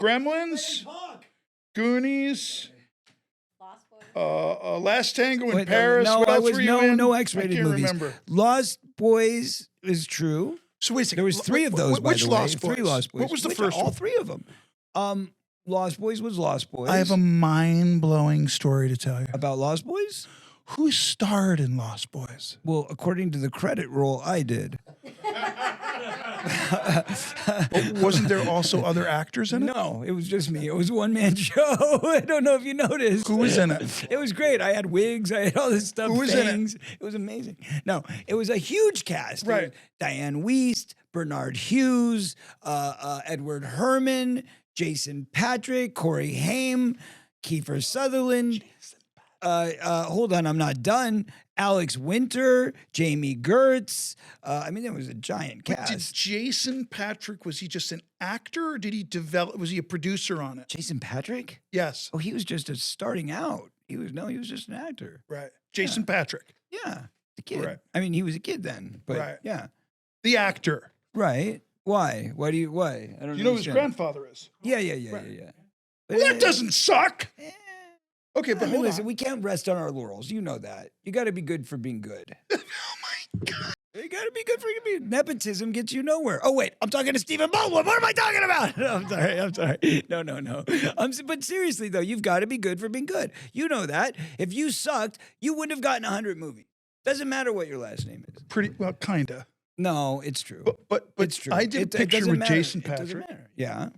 Gremlins, Goonies, Last Tango in Wait, Paris. No, What I else was were you in? no I X-rated can't movies. remember. Lost Boys is true. So wait a second. There was 3 of those, by Which the way. Lost Boys? 3 Lost Boys. What was the Which- first all one? 3 of them. Lost Boys was Lost Boys. I have a mind-blowing story to tell you. About Lost Boys? Who starred in Lost Boys? Well, according to the credit roll, I did. Wasn't there also other actors in it? No, it was just me. It was a one-man show. I don't know if you noticed. Who was in it? It was great. I had wigs. I had all this stuff. Who was in it? fangs. It was amazing. No, it was a huge cast. Right. It was Diane Wiest, Bernard Hughes, Edward Herman, Jason Patric, Corey Haim, Kiefer Sutherland. Hold on, I'm not done. Alex Winter, Jamie Gertz. I mean, there was a giant But cast. did Jason Patric, was he just an actor or did he develop, was he a producer on it? Jason Patric? Yes. Oh, he was just starting out. He was just an actor. Right. Jason Patric. Yeah, the kid. Right. I mean, he was a kid then, but Right. yeah. The actor. Right. Why? Why? I don't You know who his understand. grandfather is? Yeah. Right. But, Well, that doesn't suck. eh, Okay, I but mean, hold listen, on. we can't rest on our laurels. You know that. You got to be good for being good. Oh my God. You got to be good for being. Nepotism gets you nowhere. Oh wait, I'm talking to Stephen Baldwin. What am I talking about? I'm sorry. No. But seriously though, you've got to be good for being good. You know that. If you sucked, you wouldn't have gotten 100 movies. Doesn't matter what your last name is. Pretty well, kinda. No, it's true. But It's true. I did a It picture doesn't with matter. Jason It doesn't Patric. matter. Yeah.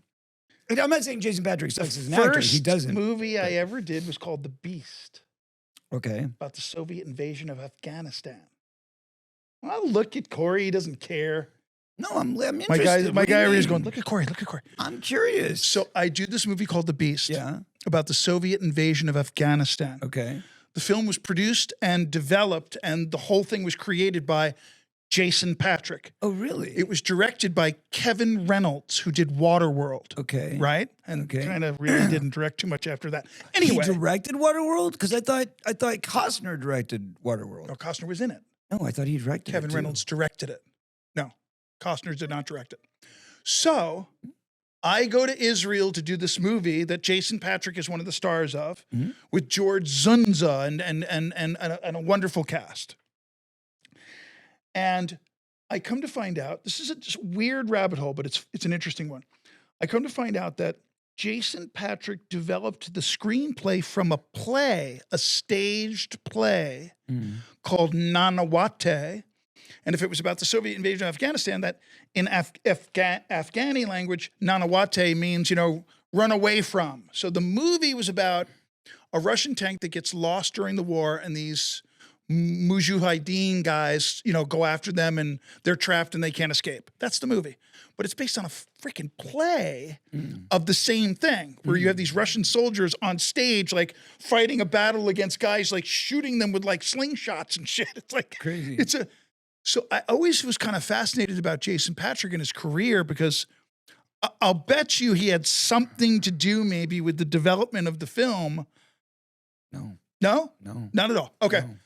I'm not saying Jason Patrick sucks as an actor. He First doesn't. movie I ever did was called The Beast, Okay. about the Soviet invasion of Afghanistan. Well, look at Corey. He doesn't care. No, I'm My interested. guy What do you over here is mean? going, look at Corey, look at Corey. I'm curious. So I do this movie called The Beast Yeah. about the Soviet invasion of Afghanistan. Okay. The film was produced and developed, and the whole thing was created by Jason Patric. Oh, really? It was directed by Kevin Reynolds, who did Waterworld. Okay. Right? And Okay. kind of really didn't direct too much after that. He Anyway, directed Waterworld? Because I thought Costner directed Waterworld. no, Costner was in it. No, I thought he directed Kevin it too. Reynolds directed it. No, Costner did not direct it. So I go to Israel to do this movie that Jason Patric is one of the stars of, Mhm. with George Zunza and a wonderful cast. And I come to find out, this is a just weird rabbit hole, but it's an interesting one. I come to find out that Jason Patric developed the screenplay from a play, a staged play called Nanawate. And if it was about the Soviet invasion of Afghanistan, that in Afghani language, Nanawate means, run away from. So the movie was about a Russian tank that gets lost during the war, and these Mujahideen guys, go after them, and they're trapped and they can't escape. That's the movie. But it's based on a freaking play of the same thing, where you have these Russian soldiers on stage, like fighting a battle against guys, like shooting them with like slingshots and shit. It's like Crazy. So I always was kind of fascinated about Jason Patric and his career, because I'll bet you he had something to do maybe with the development of the film. No. No? No. Not at all. Okay. No.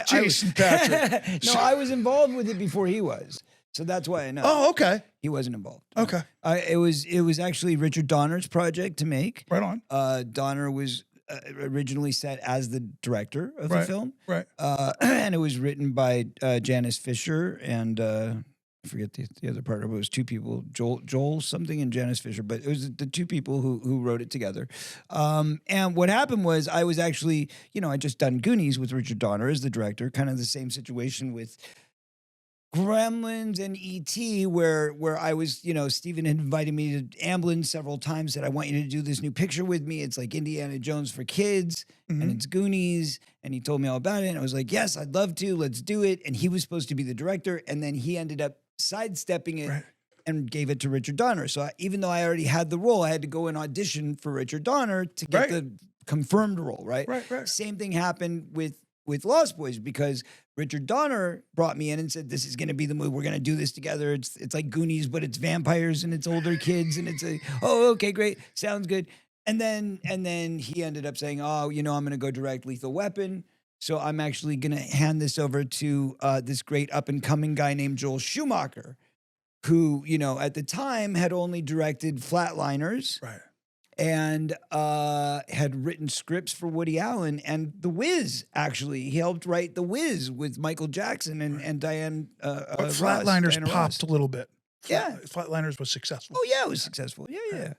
Jason Patric. No, I was involved with it before he was. So that's why I know. Oh, okay. He wasn't involved. Okay. It was actually Richard Donner's project to make. Right on. Donner was originally set as the director of the Right. film. Right. And it was written by Janice Fisher and I forget the other part of it. It was 2 people, Joel something and Janice Fisher, but it was the 2 people who wrote it together. And what happened was I was actually, I just done Goonies with Richard Donner as the director, kind of the same situation with Gremlins and E.T., where I was, Steven had invited me to Amblin several times, said, I want you to do this new picture with me. It's like Indiana Jones for kids, and it's Goonies. And he told me all about it. And I was like, yes, I'd love to. Let's do it. And he was supposed to be the director. And then he ended up sidestepping it and gave it to Richard Donner. So even though I already had the role, I had to go and audition for Richard Donner to get the confirmed role, right? Right. Same thing happened with Lost Boys, because Richard Donner brought me in and said, this is going to be the movie. We're going to do this together. It's like Goonies, but it's vampires and it's older kids. And it's okay, great. Sounds good. And then he ended up saying, oh, I'm going to go direct Lethal Weapon. So I'm actually going to hand this over to this great up and coming guy named Joel Schumacher. who, you know, at the time had only directed Flatliners Right. and had written scripts for Woody Allen and The Wiz. Actually, he helped write The Wiz with Michael Jackson and Diane. But Ross, Flatliners Diana popped Ross. a little bit. Yeah. Flatliners was successful. Oh yeah, it was successful. Yeah, yeah.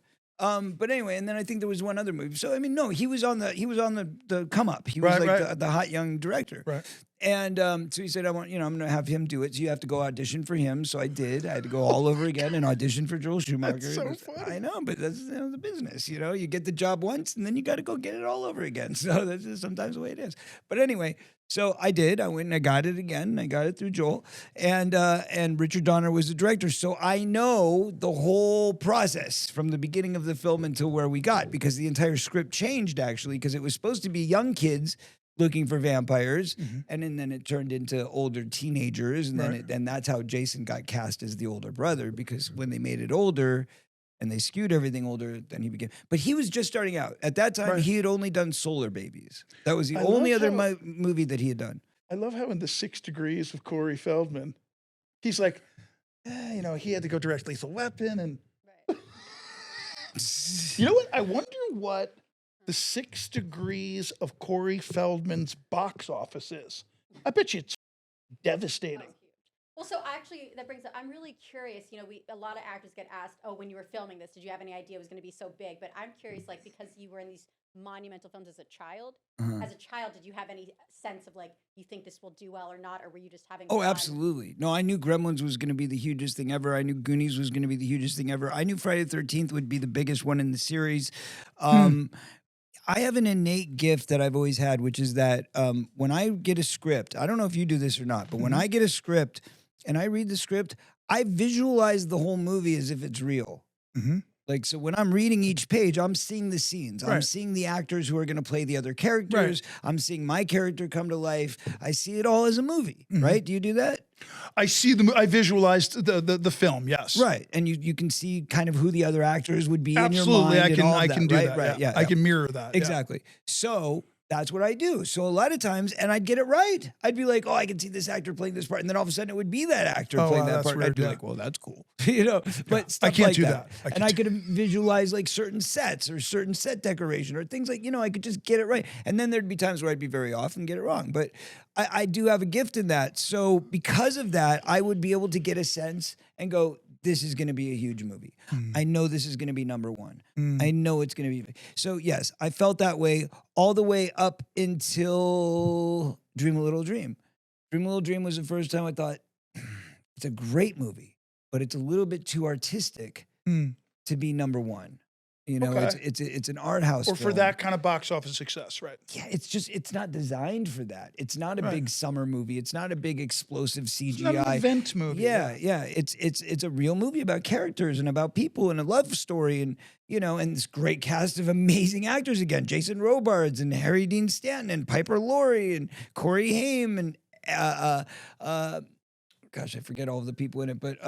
But anyway, and then I think there was one other movie. So I mean, no, he was on the come up. He was Right, like right. the hot young director. Right. And so he said, I'm going to have him do it. So you have to go audition for him. So I did. I had to go all over again and audition for Joel Schumacher. That's so funny. I know, but that's the business. You know, you get the job once and then you got to go get it all over again. So that's just sometimes the way it is. But anyway, so I did. I went and I got it again. I got it through Joel. And Richard Donner was the director. So I know the whole process from the beginning of the film until where we got, because the entire script changed actually, because it was supposed to be young kids looking for vampires, and then it turned into older teenagers, and then Right. and that's how Jason got cast as the older brother, because when they made it older and they skewed everything older, then he became. But he was just starting out at that time. Right. He had only done Solar Babies. That was the I only love other how- movie that he had done. I love how in the 6 Degrees with Corey Feldman, he's like, you know, he had to go direct Lethal Weapon, and you know what? I wonder what the 6 Degrees of Corey Feldman's box office is. I bet you it's devastating. Well, so actually, that brings up. I'm really curious. You know, a lot of actors get asked, "Oh, when you were filming this, did you have any idea it was going to be so big?" But I'm curious, like, because you were in these monumental films as a child. As a child, did you have any sense of like, you think this will do well or not, or were you just having? Oh, fun? absolutely. No, I knew Gremlins was going to be the hugest thing ever. I knew Goonies was going to be the hugest thing ever. I knew Friday the 13th would be the biggest one in the series. I have an innate gift that I've always had, which is that when I get a script, I don't know if you do this or not, but when I get a script and I read the script, I visualize the whole movie as if it's real. Like, so when I'm reading each page, I'm seeing the scenes. I'm Right. seeing the actors who are going to play the other characters. I'm seeing my character come to life. I see it all as a movie, right? Do you do that? I see I visualized the film. Yes. Right. And you can see kind of who the other actors would be in your Absolutely. mind. I can do right? that. Right. Yeah. I can mirror that. yeah. Exactly. So that's what I do. So a lot of times, and I'd get it right. I'd be like, oh, I can see this actor playing this part. And then all of a sudden it would be that actor Oh, playing wow, that that's part. And I'd weird, be yeah. like, well, that's cool. You know, but stuff I can't like do that. that. And I could visualize like certain sets or certain set decoration or things like, you know, I could just get it right. And then there'd be times where I'd be very off and get it wrong. But I do have a gift in that. So because of that, I would be able to get a sense and go, this is going to be a huge movie. I know this is going to be number one. I know it's going to be. So yes, I felt that way all the way up until Dream a Little Dream. Dream a Little Dream was the first time I thought, it's a great movie, but it's a little bit too artistic to be number one. You know, Okay. it's an art house Or for film. that kind of box office success, right? Yeah, it's not designed for that. It's not a Right. big summer movie. It's not a big explosive CGI. It's not an event movie. Yeah. It's a real movie about characters and about people and a love story and, you know, and this great cast of amazing actors again. Jason Robards and Harry Dean Stanton and Piper Laurie and Corey Haim and gosh, I forget all of the people in it, but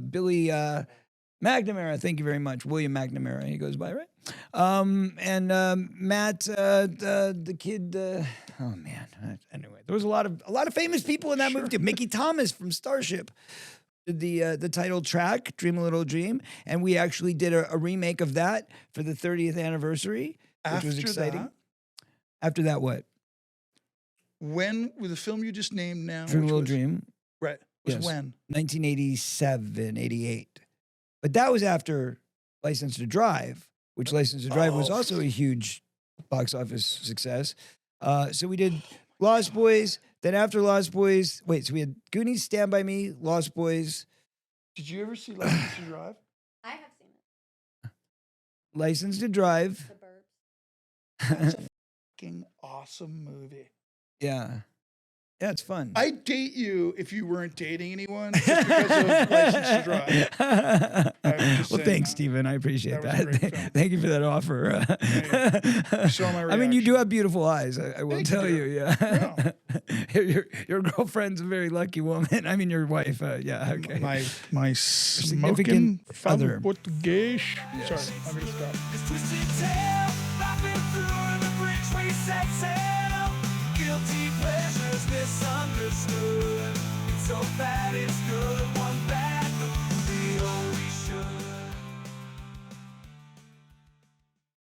Billy McNamara, thank you very much. William McNamara, he goes by, right? And Matt, the kid. Oh man. Anyway, there was a lot of famous people in that movie too. Mickey Thomas from Starship did the title track, "Dream a Little Dream," and we actually did a remake of that for the 30th anniversary, which was After exciting. that, After that, what? when with the film you just named now? Dream a which Little was- Dream, Right. Was Yes. when? 1987, 88. But that was after License to Drive, which License to Drive was Oh. also a huge box office success. So we did Lost Boys. Then after Lost Boys, so we had Goonies, Stand By Me, Lost Boys, Did you ever see License to Drive? I have seen it. License to Drive. The Burbs. It's a fucking awesome movie. Yeah. Yeah, it's fun. I'd date you if you weren't dating anyone just because of License to Drive. I'm just Well, saying thanks, that. Stephen. I appreciate That was a that. great film. Thank you for that offer. You saw my I mean, you do reaction. have beautiful eyes. I will Thank you, tell you. dear. Yeah. Your girlfriend's a very lucky woman. I mean, your wife. Yeah. Okay. My significant smoking other. femme Portuguese. Yes. Sorry, I'm gonna stop. This twisted tale, laughing through the bridge we set sail. Guilty pleasures misunderstood. It's so bad it's good.